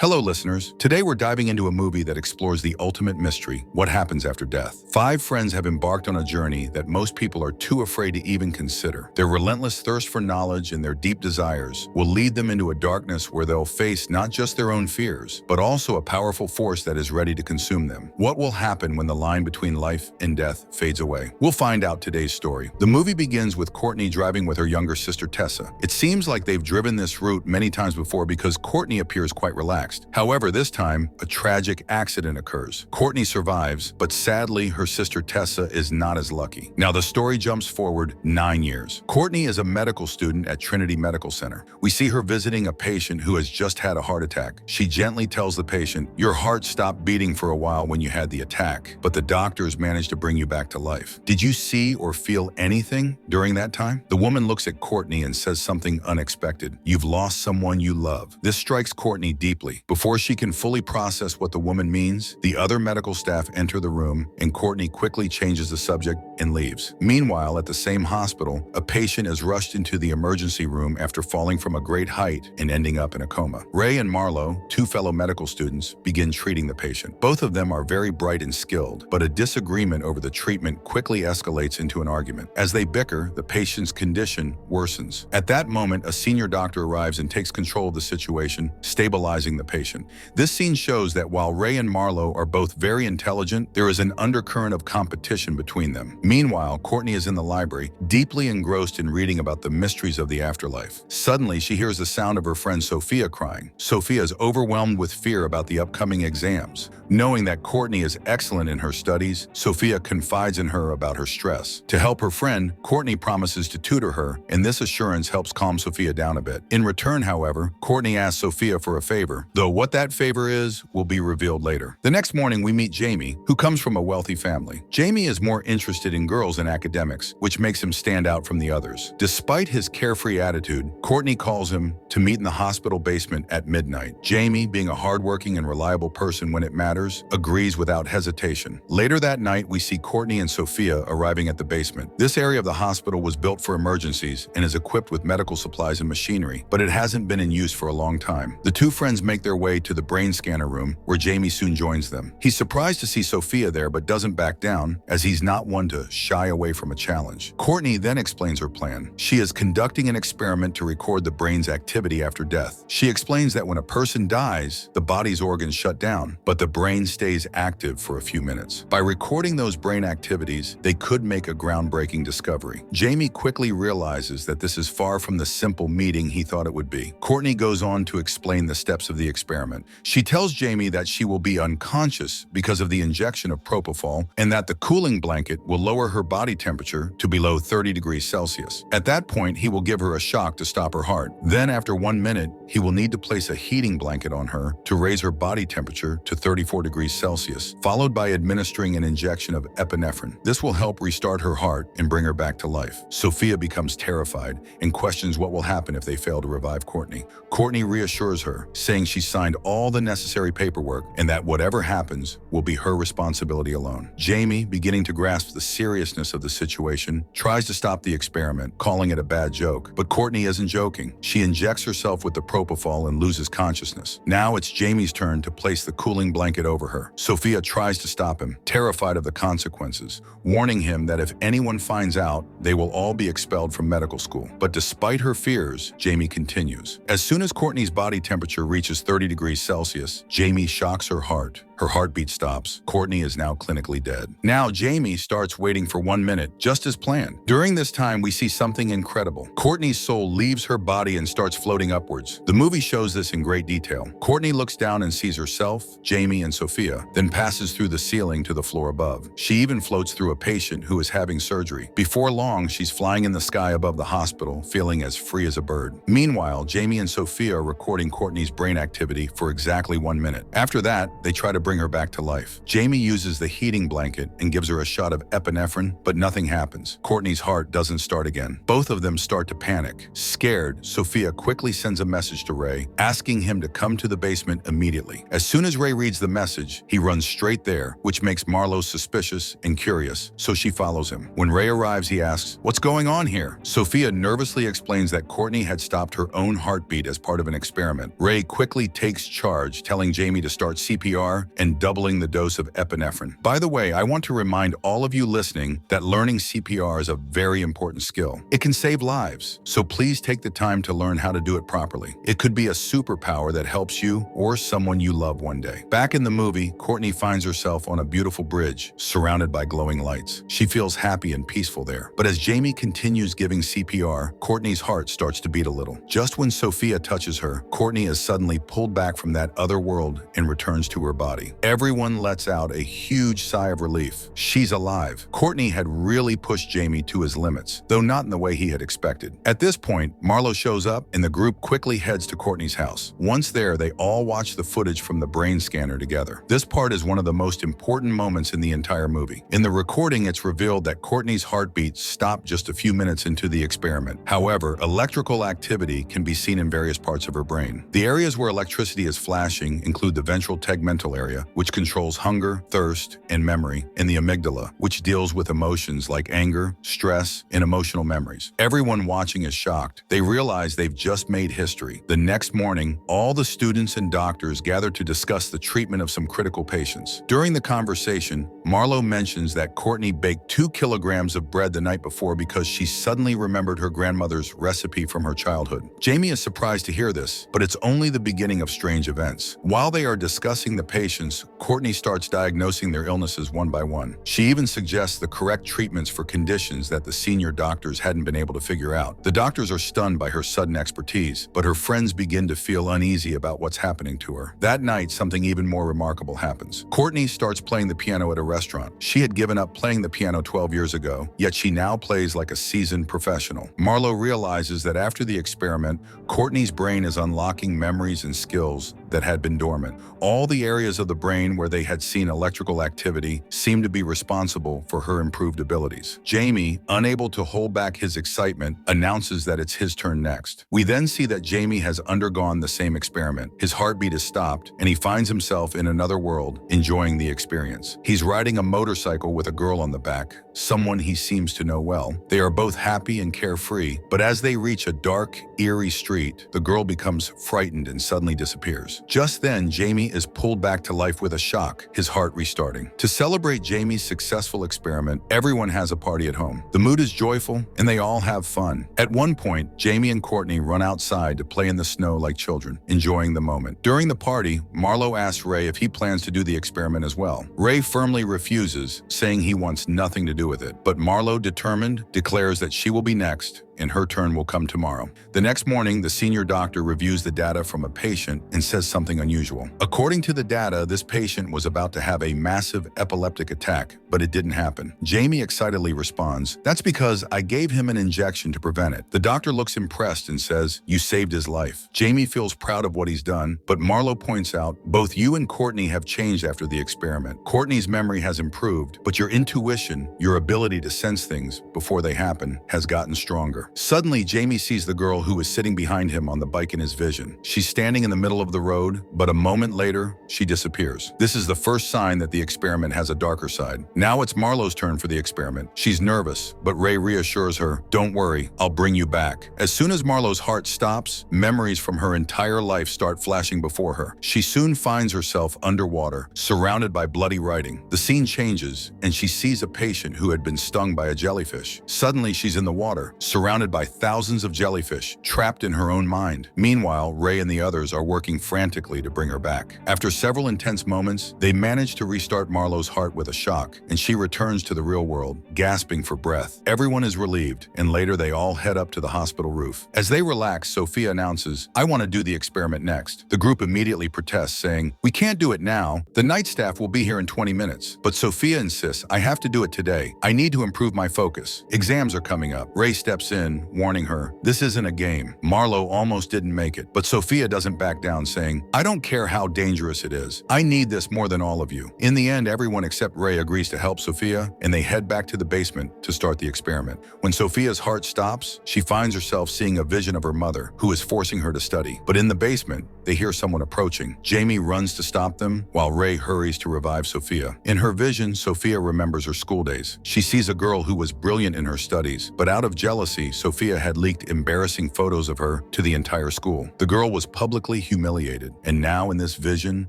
Hello, listeners. Today we're diving into a movie that explores the ultimate mystery, what happens after death. Five friends have embarked on a journey that most people are too afraid to even consider. Their relentless thirst for knowledge and their deep desires will lead them into a darkness where they'll face not just their own fears, but also a powerful force that is ready to consume them. What will happen when the line between life and death fades away? We'll find out today's story. The movie begins with Courtney driving with her younger sister Tessa. It seems like they've driven this route many times before because Courtney appears quite relaxed. However, this time, a tragic accident occurs. Courtney survives, but sadly, her sister Tessa is not as lucky. Now, the story jumps forward 9 years. Courtney is a medical student at Trinity Medical Center. We see her visiting a patient who has just had a heart attack. She gently tells the patient, "Your heart stopped beating for a while when you had the attack, but the doctors managed to bring you back to life. Did you see or feel anything during that time?" The woman looks at Courtney and says something unexpected. "You've lost someone you love." This strikes Courtney deeply. Before she can fully process what the woman means, the other medical staff enter the room and Courtney quickly changes the subject and leaves. Meanwhile, at the same hospital, a patient is rushed into the emergency room after falling from a great height and ending up in a coma. Ray and Marlo, two fellow medical students, begin treating the patient. Both of them are very bright and skilled, but a disagreement over the treatment quickly escalates into an argument. As they bicker, the patient's condition worsens. At that moment, a senior doctor arrives and takes control of the situation, stabilizing the patient. This scene shows that while Ray and Marlo are both very intelligent, there is an undercurrent of competition between them. Meanwhile, Courtney is in the library, deeply engrossed in reading about the mysteries of the afterlife. Suddenly, she hears the sound of her friend Sophia crying. Sophia is overwhelmed with fear about the upcoming exams. Knowing that Courtney is excellent in her studies, Sophia confides in her about her stress. To help her friend, Courtney promises to tutor her, and this assurance helps calm Sophia down a bit. In return, however, Courtney asks Sophia for a favor, though what that favor is will be revealed later. The next morning, we meet Jamie, who comes from a wealthy family. Jamie is more interested in girls than academics, which makes him stand out from the others. Despite his carefree attitude, Courtney calls him to meet in the hospital basement at midnight. Jamie, being a hardworking and reliable person when it matters, agrees without hesitation. Later that night, we see Courtney and Sophia arriving at the basement. This area of the hospital was built for emergencies and is equipped with medical supplies and machinery, but it hasn't been in use for a long time. The two friends make their way to the brain scanner room, where Jamie soon joins them. He's surprised to see Sophia there, but doesn't back down, as he's not one to shy away from a challenge. Courtney then explains her plan. She is conducting an experiment to record the brain's activity after death. She explains that when a person dies, the body's organs shut down, but the brain stays active for a few minutes. By recording those brain activities, they could make a groundbreaking discovery. Jamie quickly realizes that this is far from the simple meeting he thought it would be. Courtney goes on to explain the steps of the experiment. She tells Jamie that she will be unconscious because of the injection of propofol and that the cooling blanket will lower her body temperature to below 30 degrees Celsius. At that point, he will give her a shock to stop her heart. Then, after 1 minute, he will need to place a heating blanket on her to raise her body temperature to 34 degrees Celsius, followed by administering an injection of epinephrine. This will help restart her heart and bring her back to life. Sophia becomes terrified and questions what will happen if they fail to revive Courtney. Courtney reassures her, saying she signed all the necessary paperwork and that whatever happens will be her responsibility alone. Jamie, beginning to grasp the seriousness of the situation, tries to stop the experiment, calling it a bad joke. But Courtney isn't joking. She injects herself with the propofol and loses consciousness. Now it's Jamie's turn to place the cooling blanket over her. Sophia tries to stop him, terrified of the consequences, warning him that if anyone finds out, they will all be expelled from medical school. But despite her fears, Jamie continues. As soon as Courtney's body temperature reaches 30 degrees Celsius, Jamie shocks her heart. Her heartbeat stops. Courtney is now clinically dead. Now Jamie starts waiting for 1 minute, just as planned. During this time, we see something incredible. Courtney's soul leaves her body and starts floating upwards. The movie shows this in great detail. Courtney looks down and sees herself, Jamie, and Sophia, then passes through the ceiling to the floor above. She even floats through a patient who is having surgery. Before long, she's flying in the sky above the hospital, feeling as free as a bird. Meanwhile, Jamie and Sophia are recording Courtney's brain activity for exactly 1 minute. After that, they try to bring her back to life. Jamie uses the heating blanket and gives her a shot of epinephrine, but nothing happens. Courtney's heart doesn't start again. Both of them start to panic. Scared, Sophia quickly sends a message to Ray, asking him to come to the basement immediately. As soon as Ray reads the message, he runs straight there, which makes Marlo suspicious and curious, so she follows him. When Ray arrives, he asks, "What's going on here?" Sophia nervously explains that Courtney had stopped her own heartbeat as part of an experiment. Ray quickly takes charge, telling Jamie to start CPR and doubling the dose of epinephrine. By the way, I want to remind all of you listening that learning CPR is a very important skill. It can save lives, so please take the time to learn how to do it properly. It could be a superpower that helps you or someone you love one day. Back in the movie, Courtney finds herself on a beautiful bridge, surrounded by glowing lights. She feels happy and peaceful there. But as Jamie continues giving CPR, Courtney's heart starts to beat a little. Just when Sophia touches her, Courtney is suddenly pulled back from that other world and returns to her body. Everyone lets out a huge sigh of relief. She's alive. Courtney had really pushed Jamie to his limits, though not in the way he had expected. At this point, Marlo shows up and the group quickly heads to Courtney's house. Once there, they all watch the footage from the brain scanner together. This part is one of the most important moments in the entire movie. In the recording, it's revealed that Courtney's heartbeat stopped just a few minutes into the experiment. However, electrical activity can be seen in various parts of her brain. The areas where electricity is flashing include the ventral tegmental area, which controls hunger, thirst, and memory, and the amygdala, which deals with emotions like anger, stress, and emotional memories. Everyone watching is shocked. They realize they've just made history. The next morning, all the students and doctors gather to discuss the treatment of some critical patients. During the conversation, Marlo mentions that Courtney baked 2 kilograms of bread the night before because she suddenly remembered her grandmother's recipe from her childhood. Jamie is surprised to hear this, but it's only the beginning of strange events. While they are discussing the patients, Courtney starts diagnosing their illnesses one by one. She even suggests the correct treatments for conditions that the senior doctors hadn't been able to figure out. The doctors are stunned by her sudden expertise, but her friends begin to feel uneasy about what's happening to her. That night, something even more remarkable happens. Courtney starts playing the piano at a restaurant. She had given up playing the piano 12 years ago, yet she now plays like a seasoned professional. Marlo realizes that after the experiment, Courtney's brain is unlocking memories and skills that had been dormant. All the areas of the brain where they had seen electrical activity seem to be responsible for her improved abilities. Jamie, unable to hold back his excitement, announces that it's his turn next. We then see that Jamie has undergone the same experiment. His heartbeat is stopped, and he finds himself in another world, enjoying the experience. He's riding a motorcycle with a girl on the back, someone he seems to know well. They are both happy and carefree, but as they reach a dark, eerie street, the girl becomes frightened and suddenly disappears. Just then, Jamie is pulled back to life with a shock, his heart restarting. To celebrate Jamie's successful experiment, everyone has a party at home. The mood is joyful, and they all have fun. At one point, Jamie and Courtney run outside to play in the snow like children, enjoying the moment. During the party, Marlo asks Ray if he plans to do the experiment as well. Ray firmly refuses, saying he wants nothing to do with it. But Marlo, determined, declares that she will be next, and her turn will come tomorrow. The next morning, the senior doctor reviews the data from a patient and says something unusual. According to the data, this patient was about to have a massive epileptic attack, but it didn't happen. Jamie excitedly responds, "That's because I gave him an injection to prevent it." The doctor looks impressed and says, "You saved his life." Jamie feels proud of what he's done, but Marlo points out, "Both you and Courtney have changed after the experiment. Courtney's memory has improved, but your intuition, your ability to sense things before they happen, has gotten stronger." Suddenly, Jamie sees the girl who is sitting behind him on the bike in his vision. She's standing in the middle of the road, but a moment later, she disappears. This is the first sign that the experiment has a darker side. Now it's Marlo's turn for the experiment. She's nervous, but Ray reassures her, "Don't worry, I'll bring you back." As soon as Marlo's heart stops, memories from her entire life start flashing before her. She soon finds herself underwater, surrounded by bloody writing. The scene changes, and she sees a patient who had been stung by a jellyfish. Suddenly, she's in the water, surrounded by thousands of jellyfish, trapped in her own mind. Meanwhile, Ray and the others are working frantically to bring her back. After several intense moments, they manage to restart Marlo's heart with a shock, and she returns to the real world, gasping for breath. Everyone is relieved, and later they all head up to the hospital roof. As they relax, Sophia announces, "I want to do the experiment next." The group immediately protests, saying, "We can't do it now. The night staff will be here in 20 minutes. But Sophia insists, "I have to do it today. I need to improve my focus. Exams are coming up." Ray steps in in, warning her, "This isn't a game." Marlo almost didn't make it, but Sophia doesn't back down, saying, "I don't care how dangerous it is. I need this more than all of you." In the end, everyone except Ray agrees to help Sophia, and they head back to the basement to start the experiment. When Sophia's heart stops, she finds herself seeing a vision of her mother, who is forcing her to study. But in the basement, they hear someone approaching. Jamie runs to stop them, while Ray hurries to revive Sophia. In her vision, Sophia remembers her school days. She sees a girl who was brilliant in her studies, but out of jealousy, Sophia had leaked embarrassing photos of her to the entire school. The girl was publicly humiliated, and now in this vision,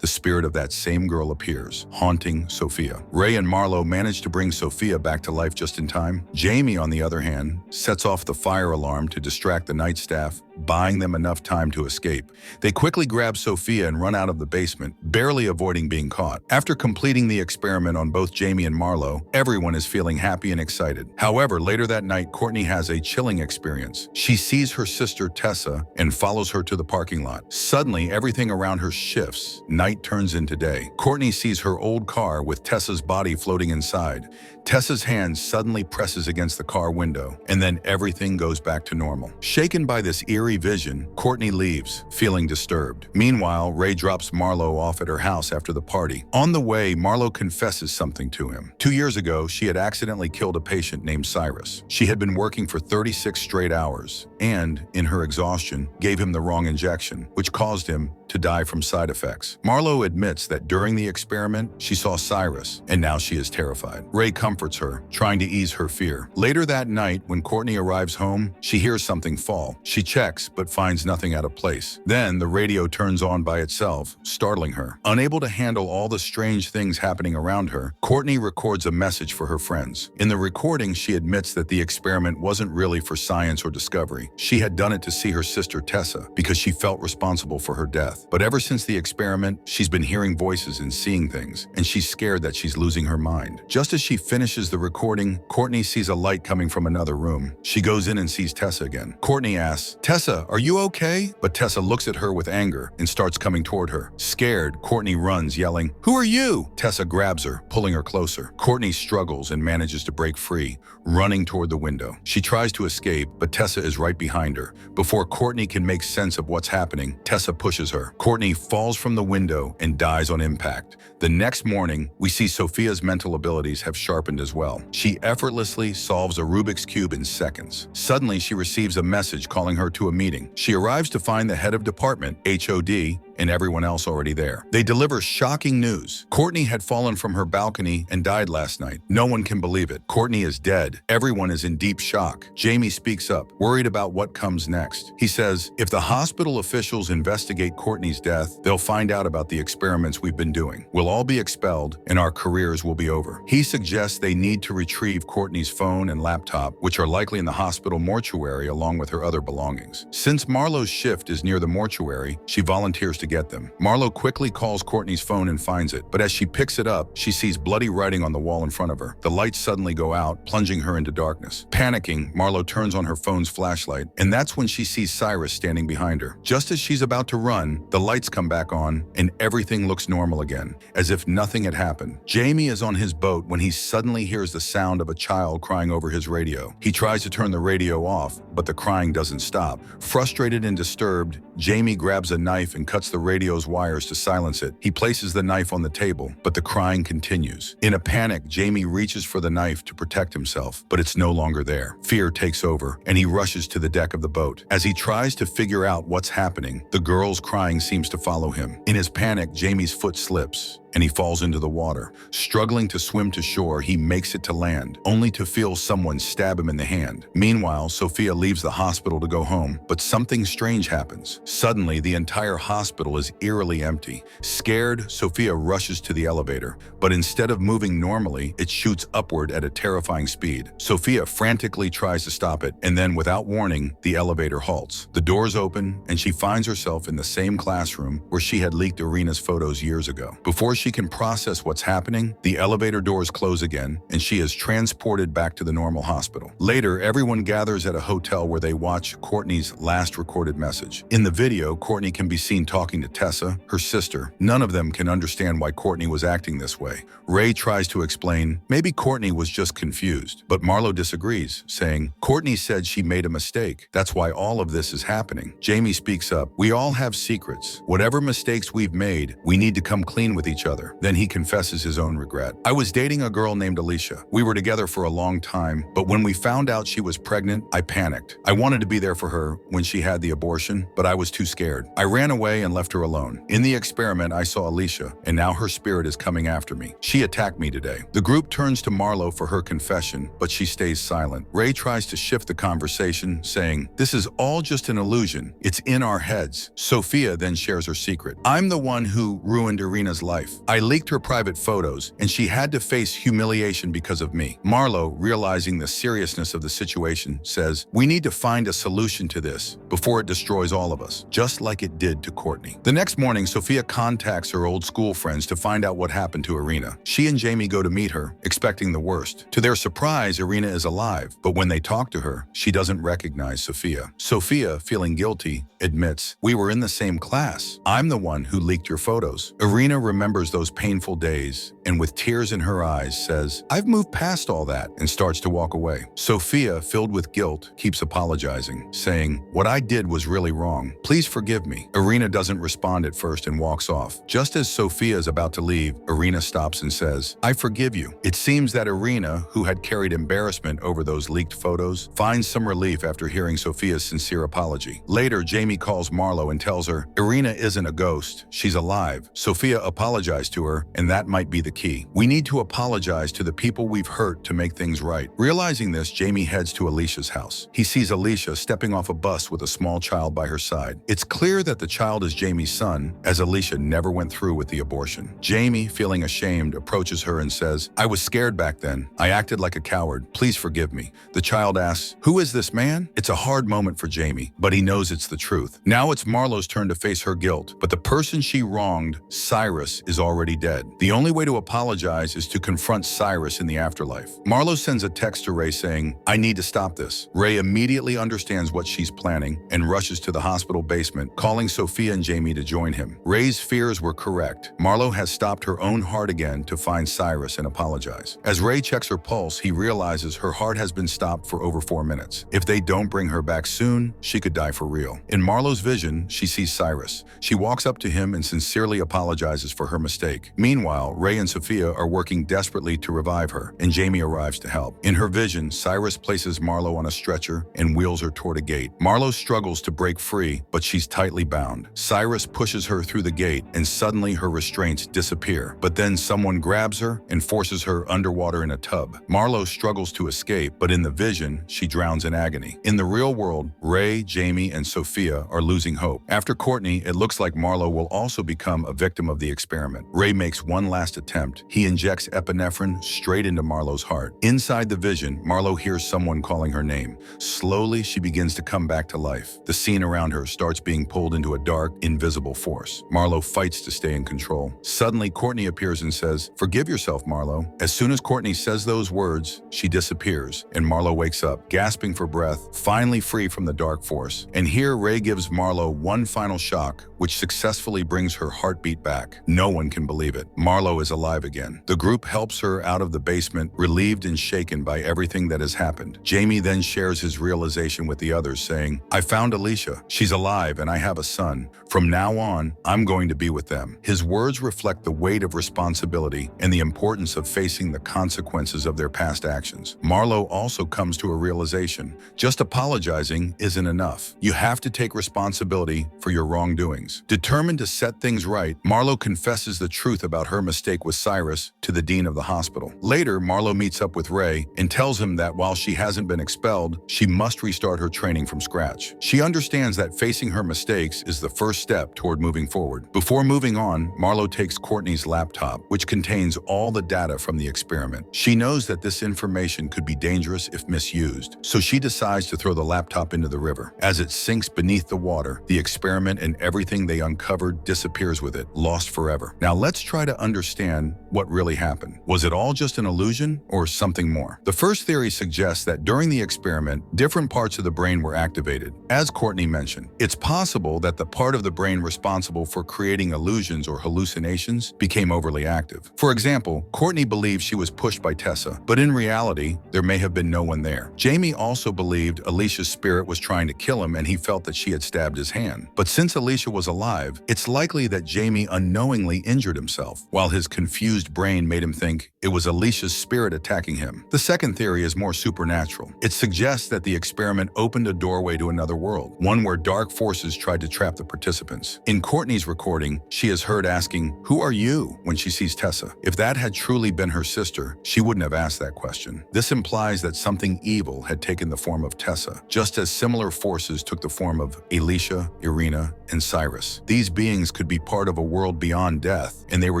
the spirit of that same girl appears, haunting Sophia. Ray and Marlo manage to bring Sophia back to life just in time. Jamie, on the other hand, sets off the fire alarm to distract the night staff, buying them enough time to escape. They quickly grab Sophia and run out of the basement, barely avoiding being caught. After completing the experiment on both Jamie and Marlo, everyone is feeling happy and excited. However, later that night, Courtney has a chilling experience. She sees her sister Tessa and follows her to the parking lot. Suddenly, everything around her shifts. Night turns into day. Courtney sees her old car with Tessa's body floating inside. Tessa's hand suddenly presses against the car window, and then everything goes back to normal. Shaken by this eerie vision, Courtney leaves, feeling disturbed. Meanwhile, Ray drops Marlo off at her house after the party. On the way, Marlo confesses something to him. 2 years ago, she had accidentally killed a patient named Cyrus. She had been working for 36 straight hours, and, in her exhaustion, gave him the wrong injection, which caused him to die from side effects. Marlo admits that during the experiment, she saw Cyrus, and now she is terrified. Ray comforts her, trying to ease her fear. Later that night, when Courtney arrives home, she hears something fall. She checks, but finds nothing out of place. Then, the radio turns on by itself, startling her. Unable to handle all the strange things happening around her, Courtney records a message for her friends. In the recording, she admits that the experiment wasn't really for science or discovery. She had done it to see her sister Tessa, because she felt responsible for her death. But ever since the experiment, she's been hearing voices and seeing things, and she's scared that she's losing her mind. Just as she finishes the recording, Courtney sees a light coming from another room. She goes in and sees Tessa again. Courtney asks, "Tessa, are you okay?" But Tessa looks at her with anger and starts coming toward her. Scared, Courtney runs, yelling, "Who are you?" Tessa grabs her, pulling her closer. Courtney struggles and manages to break free, running toward the window. She tries to escape, but Tessa is right behind her. Before Courtney can make sense of what's happening, Tessa pushes her. Courtney falls from the window and dies on impact. The next morning, we see Sophia's mental abilities have sharpened as well. She effortlessly solves a Rubik's Cube in seconds. Suddenly, she receives a message calling her to a meeting. She arrives to find the head of department, HOD, and everyone else already there. They deliver shocking news. Courtney had fallen from her balcony and died last night. No one can believe it. Courtney is dead. Everyone is in deep shock. Jamie speaks up, worried about what comes next. He says, "If the hospital officials investigate Courtney's death, they'll find out about the experiments we've been doing. We'll all be expelled, and our careers will be over." He suggests they need to retrieve Courtney's phone and laptop, which are likely in the hospital mortuary along with her other belongings. Since Marlo's shift is near the mortuary, she volunteers to get them. Marlo quickly calls Courtney's phone and finds it, but as she picks it up, she sees bloody writing on the wall in front of her. The lights suddenly go out, plunging her into darkness. Panicking, Marlo turns on her phone's flashlight, and that's when she sees Cyrus standing behind her. Just as she's about to run, the lights come back on, and everything looks normal again, as if nothing had happened. Jamie is on his boat when he suddenly hears the sound of a child crying over his radio. He tries to turn the radio off, but the crying doesn't stop. Frustrated and disturbed, Jamie grabs a knife and cuts the radio's wires to silence it. He places the knife on the table, but the crying continues. In a panic, Jamie reaches for the knife to protect himself, but it's no longer there. Fear takes over, and he rushes to the deck of the boat. As he tries to figure out what's happening, the girl's crying seems to follow him. In his panic, Jamie's foot slips, and he falls into the water. Struggling to swim to shore, he makes it to land, only to feel someone stab him in the hand. Meanwhile, Sophia leaves the hospital to go home, but something strange happens. Suddenly, the entire hospital is eerily empty. Scared, Sophia rushes to the elevator, but instead of moving normally, it shoots upward at a terrifying speed. Sophia frantically tries to stop it, and then, without warning, the elevator halts. The doors open, and she finds herself in the same classroom where she had leaked Irina's photos years ago. Before she can process what's happening, the elevator doors close again, and she is transported back to the normal hospital. Later, everyone gathers at a hotel where they watch Courtney's last recorded message. In the video, Courtney can be seen talking to Tessa, her sister. None of them can understand why Courtney was acting this way. Ray tries to explain, maybe Courtney was just confused, but Marlo disagrees, saying, Courtney said she made a mistake. That's why all of this is happening. Jamie speaks up, we all have secrets. Whatever mistakes we've made, we need to come clean with each other. Then he confesses his own regret. I was dating a girl named Alicia. We were together for a long time, but when we found out she was pregnant, I panicked. I wanted to be there for her when she had the abortion, but I was too scared. I ran away and left her alone. In the experiment, I saw Alicia, and now her spirit is coming after me. She attacked me today. The group turns to Marlo for her confession, but she stays silent. Ray tries to shift the conversation, saying, this is all just an illusion. It's in our heads. Sophia then shares her secret. I'm the one who ruined Irina's life. I leaked her private photos, and she had to face humiliation because of me. Marlo, realizing the seriousness of the situation, says, we need to find a solution to this before it destroys all of us, just like it did to Courtney. The next morning, Sophia contacts her old school friends to find out what happened to Irina. She and Jamie go to meet her, expecting the worst. To their surprise, Irina is alive, but when they talk to her, she doesn't recognize Sophia. Sophia, feeling guilty, admits, we were in the same class. I'm the one who leaked your photos. Irina remembers those painful days and with tears in her eyes says, I've moved past all that, and starts to walk away. Sophia, filled with guilt, keeps apologizing, saying, what I did was really wrong. Please forgive me. Irina doesn't respond at first and walks off. Just as Sophia is about to leave, Irina stops and says, I forgive you. It seems that Irina, who had carried embarrassment over those leaked photos, finds some relief after hearing Sophia's sincere apology. Later, Jamie calls Marlo and tells her, Irina isn't a ghost. She's alive. Sophia apologized to her, and that might be the key. We need to apologize to the people we've hurt to make things right. Realizing this, Jamie heads to Alicia's house. He sees Alicia stepping off a bus with a small child by her side. It's clear that the child is Jamie's son, as Alicia never went through with the abortion. Jamie, feeling ashamed, approaches her and says, I was scared back then. I acted like a coward. Please forgive me. The child asks, who is this man? It's a hard moment for Jamie, but he knows it's the truth. Now it's Marlo's turn to face her guilt, but the person she wronged, Cyrus, is already dead. The only way to apologize is to confront Cyrus in the afterlife. Marlo sends a text to Ray saying, I need to stop this. Ray immediately understands what she's planning and rushes to the hospital basement, calling Sophia and Jamie to join him. Ray's fears were correct. Marlo has stopped her own heart again to find Cyrus and apologize. As Ray checks her pulse, he realizes her heart has been stopped for over 4 minutes. If they don't bring her back soon, she could die for real. In Marlo's vision, she sees Cyrus. She walks up to him and sincerely apologizes for her mistake. Meanwhile, Ray and Sophia are working desperately to revive her, and Jamie arrives to help. In her vision, Cyrus places Marlo on a stretcher and wheels her toward a gate. Marlo struggles to break free, but she's tightly bound. Cyrus pushes her through the gate, and suddenly her restraints disappear. But then someone grabs her and forces her underwater in a tub. Marlo struggles to escape, but in the vision, she drowns in agony. In the real world, Ray, Jamie, and Sophia are losing hope. After Courtney, it looks like Marlo will also become a victim of the experiment. Ray makes one last attempt. He injects epinephrine straight into Marlo's heart. Inside the vision, Marlo hears someone calling her name. Slowly, she begins to come back to life. The scene around her starts being pulled into a dark, invisible force. Marlo fights to stay in control. Suddenly, Courtney appears and says, forgive yourself, Marlo. As soon as Courtney says those words, she disappears, and Marlo wakes up, gasping for breath, finally free from the dark force. And here, Ray gives Marlo one final shock, which successfully brings her heartbeat back. No one can believe it. Marlo is alive again. The group helps her out of the basement, relieved and shaken by everything that has happened. Jamie then shares his realization with the others, saying, I found Alicia. She's alive and I have a son. From now on, I'm going to be with them. His words reflect the weight of responsibility and the importance of facing the consequences of their past actions. Marlo also comes to a realization. Just apologizing isn't enough. You have to take responsibility for your wrongdoings. Determined to set things right, Marlo confesses the truth about her mistake with Cyrus to the dean of the hospital. Later, Marlo meets up with Ray and tells him that while she hasn't been expelled, she must restart her training from scratch. She understands that facing her mistakes is the first step toward moving forward. Before moving on, Marlo takes Courtney's laptop, which contains all the data from the experiment. She knows that this information could be dangerous if misused, so she decides to throw the laptop into the river. As it sinks beneath the water, the experiment and everything they uncovered disappears with it, lost forever. Now Now let's try to understand what really happened. Was it all just an illusion or something more? The first theory suggests that during the experiment, different parts of the brain were activated. As Courtney mentioned, it's possible that the part of the brain responsible for creating illusions or hallucinations became overly active. For example, Courtney believed she was pushed by Tessa, but in reality, there may have been no one there. Jamie also believed Alicia's spirit was trying to kill him and he felt that she had stabbed his hand. But since Alicia was alive, it's likely that Jamie unknowingly injured himself, while his confused brain made him think it was Alicia's spirit attacking him. The second theory is more supernatural. It suggests that the experiment opened a doorway to another world, one where dark forces tried to trap the participants. In Courtney's recording, she is heard asking, "Who are you?" when she sees Tessa. If that had truly been her sister, she wouldn't have asked that question. This implies that something evil had taken the form of Tessa, just as similar forces took the form of Alicia, Irina, and Cyrus. These beings could be part of a world beyond death, and they were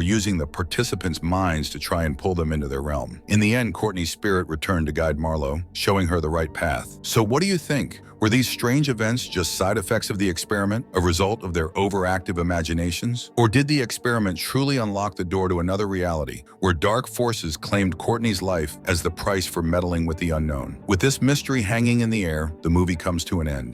using the participants' minds to try and pull them into their realm. In the end, Courtney's spirit returned to guide Marlo, showing her the right path. So what do you think? Were these strange events just side effects of the experiment, a result of their overactive imaginations? Or did the experiment truly unlock the door to another reality, where dark forces claimed Courtney's life as the price for meddling with the unknown? With this mystery hanging in the air, the movie comes to an end.